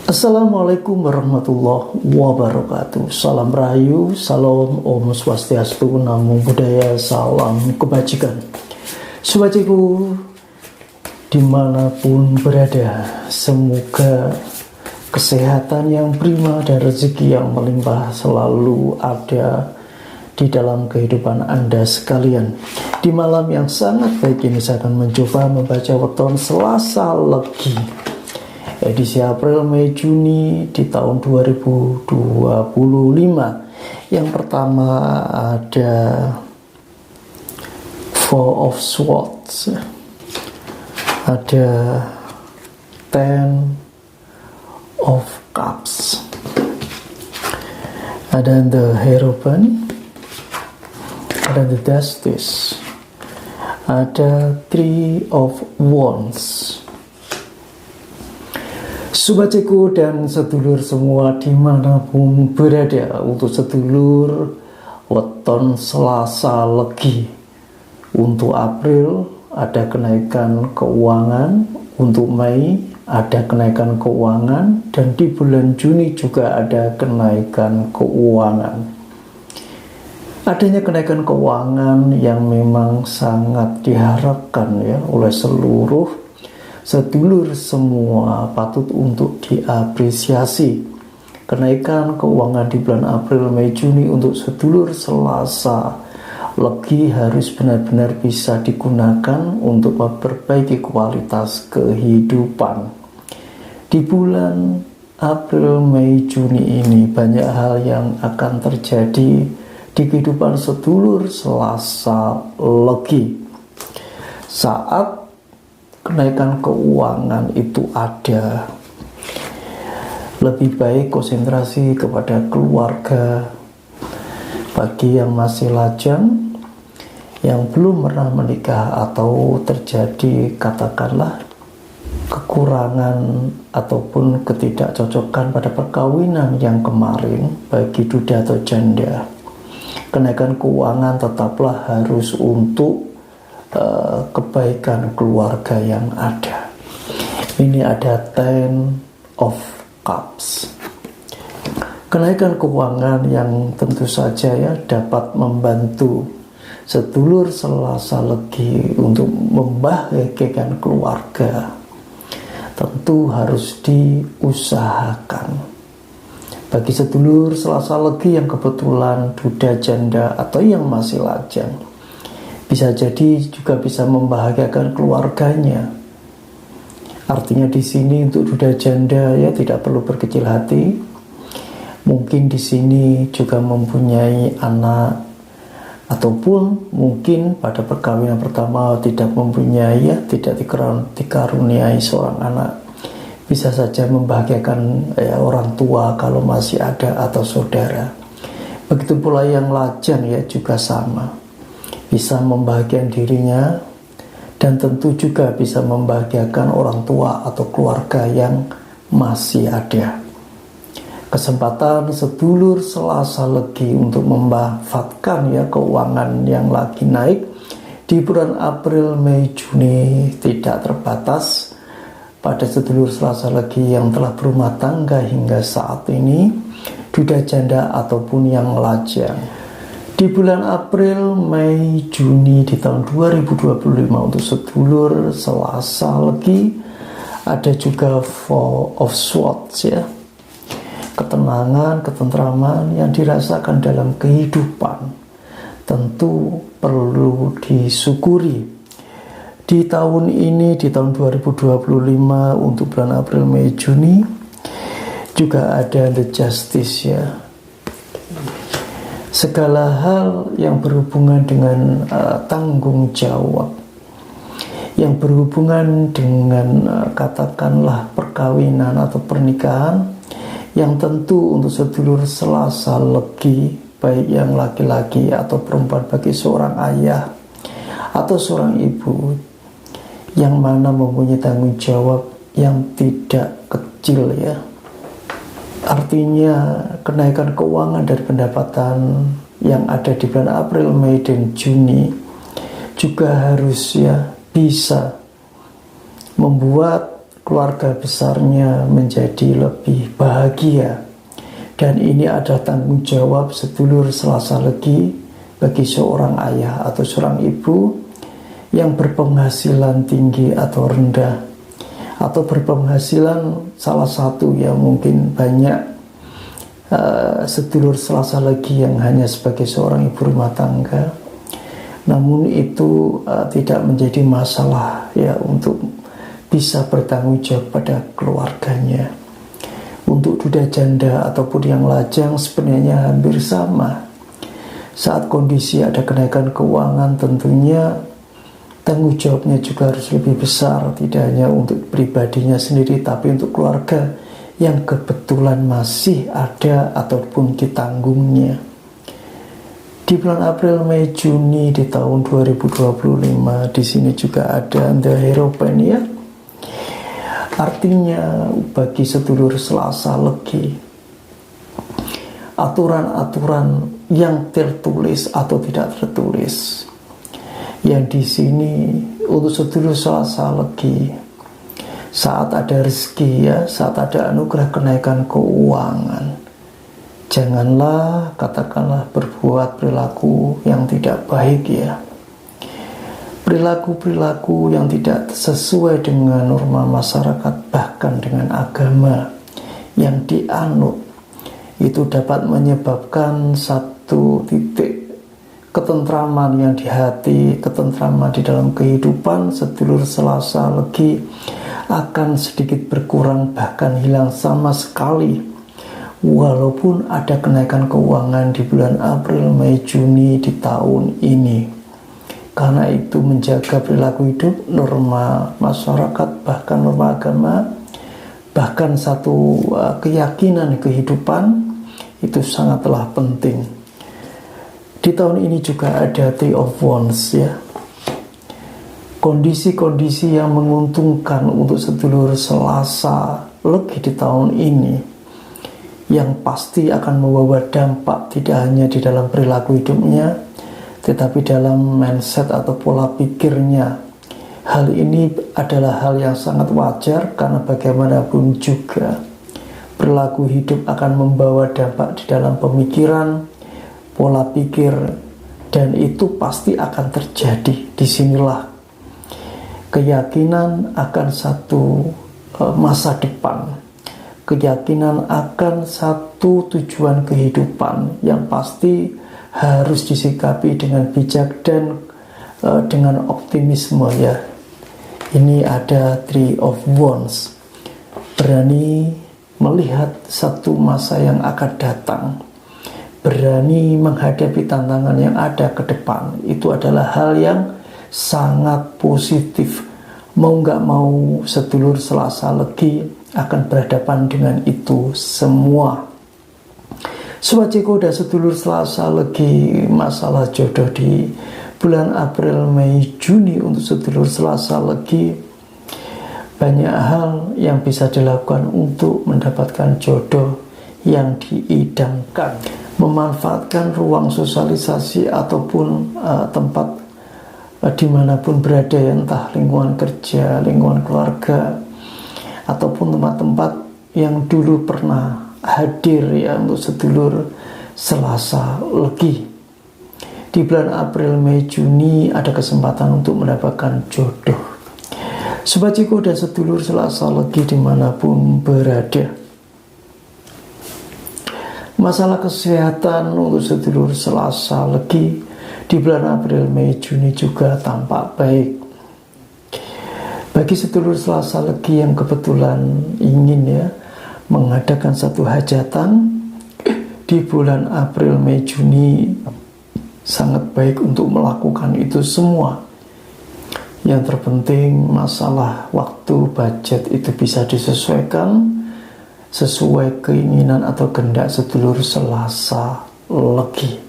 Assalamualaikum warahmatullahi wabarakatuh. Salam rahayu, salam om swastiastu, namo buddhaya, salam kebajikan. Sobatku dimanapun berada, semoga kesehatan yang prima dan rezeki yang melimpah selalu ada di dalam kehidupan Anda sekalian. Di malam yang sangat baik ini saya akan mencoba membaca weton Selasa Legi edisi April, Mei, Juni di tahun 2025. Yang pertama ada Four of Swords, ada Ten of Cups, ada the Hierophant, ada the Justice, ada Three of Wands. Sobatku dan sedulur semua dimanapun berada, untuk sedulur weton Selasa Legi untuk April ada kenaikan keuangan, untuk Mei ada kenaikan keuangan, dan di bulan Juni juga ada kenaikan keuangan. Adanya kenaikan keuangan yang memang sangat diharapkan ya oleh seluruh sedulur semua, patut untuk diapresiasi. Kenaikan keuangan di bulan April, Mei, Juni untuk sedulur Selasa Legi harus benar-benar bisa digunakan untuk memperbaiki kualitas kehidupan. Di bulan April, Mei, Juni ini banyak hal yang akan terjadi di kehidupan sedulur Selasa Legi. Saat kenaikan keuangan itu ada, lebih baik konsentrasi kepada keluarga. Bagi yang masih lajang, yang belum pernah menikah atau terjadi katakanlah kekurangan ataupun ketidakcocokan pada perkawinan yang kemarin, bagi duda atau janda, kenaikan keuangan tetaplah harus untuk kebaikan keluarga yang ada. Ini ada Ten of Cups, kenaikan keuangan yang tentu saja ya dapat membantu sedulur Selasa Legi untuk membahagiakan keluarga. Tentu harus diusahakan. Bagi sedulur Selasa Legi yang kebetulan duda, janda, atau yang masih lajang, bisa jadi juga bisa membahagiakan keluarganya. Artinya di sini untuk duda janda ya tidak perlu berkecil hati. Mungkin di sini juga mempunyai anak, ataupun mungkin pada perkawinan pertama tidak mempunyai ya, tidak dikaruniai seorang anak. Bisa saja membahagiakan orang tua kalau masih ada atau saudara. Begitu pula yang lajang ya juga sama, bisa membahagiakan dirinya, dan tentu juga bisa membahagiakan orang tua atau keluarga yang masih ada. Kesempatan sedulur Selasa Legi untuk memanfaatkan ya keuangan yang lagi naik di bulan April, Mei, Juni tidak terbatas pada sedulur Selasa Legi yang telah berumah tangga hingga saat ini, duda, janda, ataupun yang lajang. Di bulan April, Mei, Juni di tahun 2025 untuk sedulur Selasa Legi ada juga Four of Swords ya. Ketenangan, ketentraman yang dirasakan dalam kehidupan tentu perlu disyukuri. Di tahun ini, di tahun 2025 untuk bulan April, Mei, Juni juga ada the Justice ya. Segala hal yang berhubungan dengan tanggung jawab, yang berhubungan dengan katakanlah perkawinan atau pernikahan, yang tentu untuk sedulur Selasa Legi, baik yang laki-laki atau perempuan, bagi seorang ayah atau seorang ibu yang mana mempunyai tanggung jawab yang tidak kecil ya. Artinya kenaikan keuangan dari pendapatan yang ada di bulan April, Mei, dan Juni juga harus ya bisa membuat keluarga besarnya menjadi lebih bahagia. Dan ini adalah tanggung jawab sedulur Selasa Legi bagi seorang ayah atau seorang ibu yang berpenghasilan tinggi atau rendah, atau berpenghasilan salah satu yang mungkin banyak sedulur Selasa Legi yang hanya sebagai seorang ibu rumah tangga. Namun itu tidak menjadi masalah ya untuk bisa bertanggung jawab pada keluarganya. Untuk duda janda ataupun yang lajang sebenarnya hampir sama. Saat kondisi ada kenaikan keuangan, tentunya tanggung jawabnya juga harus lebih besar, tidak hanya untuk pribadinya sendiri tapi untuk keluarga yang kebetulan masih ada ataupun ditanggungnya. Di bulan April, Mei, Juni di tahun 2025 di sini juga ada The Hierophant ya. Artinya bagi sedulur Selasa Legi, aturan-aturan yang tertulis atau tidak tertulis yang di sini untuk sedulur Selasa Legi, saat ada rezeki ya, saat ada anugerah kenaikan keuangan, janganlah katakanlah berbuat perilaku yang tidak baik ya. Perilaku-perilaku yang tidak sesuai dengan norma masyarakat, bahkan dengan agama yang dianut, itu dapat menyebabkan satu titik ketentraman yang di hati, ketentraman di dalam kehidupan sedulur Selasa Legi akan sedikit berkurang, bahkan hilang sama sekali. Walaupun ada kenaikan keuangan di bulan April, Mei, Juni di tahun ini. Karena itu menjaga perilaku hidup, norma masyarakat, bahkan norma agama, bahkan satu keyakinan kehidupan itu sangatlah penting. Di tahun ini juga ada Three of Wands ya. Kondisi-kondisi yang menguntungkan untuk sedulur Selasa Legi di tahun ini, yang pasti akan membawa dampak tidak hanya di dalam perilaku hidupnya, tetapi dalam mindset atau pola pikirnya. Hal ini adalah hal yang sangat wajar karena bagaimanapun juga perilaku hidup akan membawa dampak di dalam pemikiran, pola pikir, dan itu pasti akan terjadi. Disinilah keyakinan akan satu masa depan, keyakinan akan satu tujuan kehidupan yang pasti harus disikapi dengan bijak dan dengan optimisme ya. Ini ada Three of Wands, berani melihat satu masa yang akan datang, berani menghadapi tantangan yang ada ke depan. Itu adalah hal yang sangat positif. Mau nggak mau sedulur Selasa Legi akan berhadapan dengan itu semua. Sobat Ciko dan sedulur Selasa Legi, masalah jodoh di bulan April, Mei, Juni untuk sedulur Selasa Legi, banyak hal yang bisa dilakukan untuk mendapatkan jodoh yang diidamkan. Memanfaatkan ruang sosialisasi ataupun tempat dimanapun berada ya, entah lingkungan kerja, lingkungan keluarga, ataupun tempat-tempat yang dulu pernah hadir ya untuk sedulur Selasa Legi. Di bulan April, Mei, Juni ada kesempatan untuk mendapatkan jodoh. Sobat Ciko dan sedulur Selasa Legi dimanapun berada, masalah kesehatan untuk sedulur Selasa Legi di bulan April, Mei, Juni juga tampak baik. Bagi sedulur Selasa Legi yang kebetulan ingin ya mengadakan satu hajatan di bulan April, Mei, Juni, sangat baik untuk melakukan itu semua. Yang terpenting masalah waktu, budget itu bisa disesuaikan sesuai keinginan atau kehendak sedulur Selasa Legi.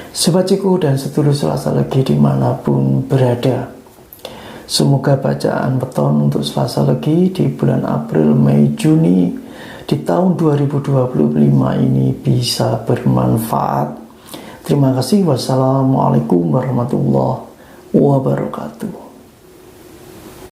Sobat Ciko dan sedulur Selasa Legi dimanapun berada, semoga bacaan beton untuk Selasa Legi di bulan April, Mei, Juni di tahun 2025 ini bisa bermanfaat. Terima kasih. Wassalamualaikum warahmatullahi wabarakatuh.